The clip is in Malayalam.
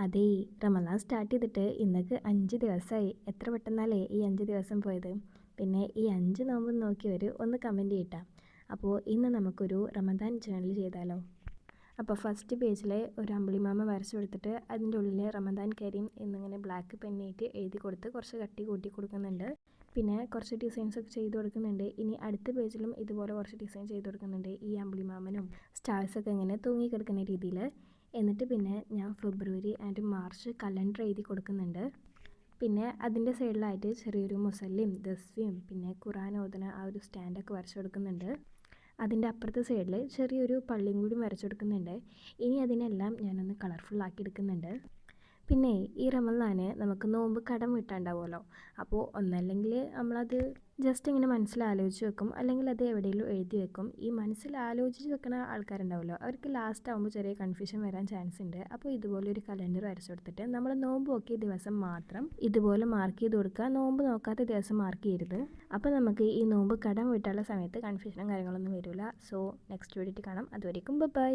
അതേ, റമദാൻ സ്റ്റാർട്ട് ചെയ്തിട്ട് ഇന്നേക്ക് 5 ദിവസമായി. എത്ര പെട്ടെന്നല്ലേ ഈ 5 ദിവസം പോയത്. പിന്നെ ഈ 5 നോമ്പ് നോക്കിയവർ ഒന്ന് കമൻറ്റ് ചെയ്യട്ടാ. അപ്പോൾ ഇന്ന് നമുക്കൊരു റമദാൻ ജേർണൽ ചെയ്താലോ. അപ്പോൾ ഫസ്റ്റ് പേജിൽ ഒരു അമ്പിളിമാമ വരച്ചു കൊടുത്തിട്ട് അതിൻ്റെ ഉള്ളിൽ റമദാൻ കരീം എന്നിങ്ങനെ ബ്ലാക്ക് പെന്നിട്ട് എഴുതി കൊടുത്ത് കുറച്ച് കട്ടി കൂട്ടി കൊടുക്കുന്നുണ്ട്. പിന്നെ കുറച്ച് ഡിസൈൻസൊക്കെ ചെയ്ത് കൊടുക്കുന്നുണ്ട്. ഇനി അടുത്ത പേജിലും ഇതുപോലെ കുറച്ച് ഡിസൈൻ ചെയ്ത് കൊടുക്കുന്നുണ്ട്. ഈ അമ്പിളിമാമനും സ്റ്റാർസൊക്കെ ഇങ്ങനെ തൂങ്ങി കിടക്കുന്ന രീതിയിൽ. എന്നിട്ട് പിന്നെ ഞാൻ ഫെബ്രുവരി ആൻഡ് മാർച്ച് കലണ്ടർ എഴുതി കൊടുക്കുന്നുണ്ട്. പിന്നെ അതിൻ്റെ സൈഡിലായിട്ട് ചെറിയൊരു മുസല്ലിയും ദസ്വയും പിന്നെ ഖുറാൻ ഓതുന്ന ആ ഒരു സ്റ്റാൻഡൊക്കെ വരച്ചു കൊടുക്കുന്നുണ്ട്. അതിൻ്റെ അപ്പുറത്തെ സൈഡിൽ ചെറിയൊരു പള്ളിയും കൂടി വരച്ചു കൊടുക്കുന്നുണ്ട്. ഇനി അതിനെല്ലാം ഞാനൊന്ന് കളർഫുള്ളാക്കി എടുക്കുന്നുണ്ട്. പിന്നെ ഈ റമദാന് നമുക്ക് നോമ്പ് കടം വീട്ടാണ്ടാവുമല്ലോ. അപ്പോൾ ഒന്നല്ലെങ്കിൽ നമ്മളത് ജസ്റ്റ് ഇങ്ങനെ മനസ്സിൽ ആലോചിച്ച് വെക്കും, അല്ലെങ്കിൽ അത് എവിടെയെങ്കിലും എഴുതി വെക്കും. ഈ മനസ്സിൽ ആലോചിച്ച് വെക്കുന്ന ആൾക്കാരുണ്ടാവുമല്ലോ, അവർക്ക് ലാസ്റ്റ് ആകുമ്പോൾ ചെറിയ കൺഫ്യൂഷൻ വരാൻ ചാൻസ് ഉണ്ട്. അപ്പോൾ ഇതുപോലെ ഒരു കലണ്ടർ വരച്ചു കൊടുത്തിട്ട് നമ്മൾ നോമ്പ് നോക്കിയ ദിവസം മാത്രം ഇതുപോലെ മാർക്ക് ചെയ്ത് കൊടുക്കുക, നോമ്പ് നോക്കാത്ത ദിവസം മാർക്ക് ചെയ്യരുത്. അപ്പോൾ നമുക്ക് ഈ നോമ്പ് കടം വീട്ടാനുള്ള സമയത്ത് കൺഫ്യൂഷനും കാര്യങ്ങളൊന്നും വരില്ല. സോ നെക്സ്റ്റ് വീഡിയോയിൽ കാണാം. അതുവരേക്കും ബൈ.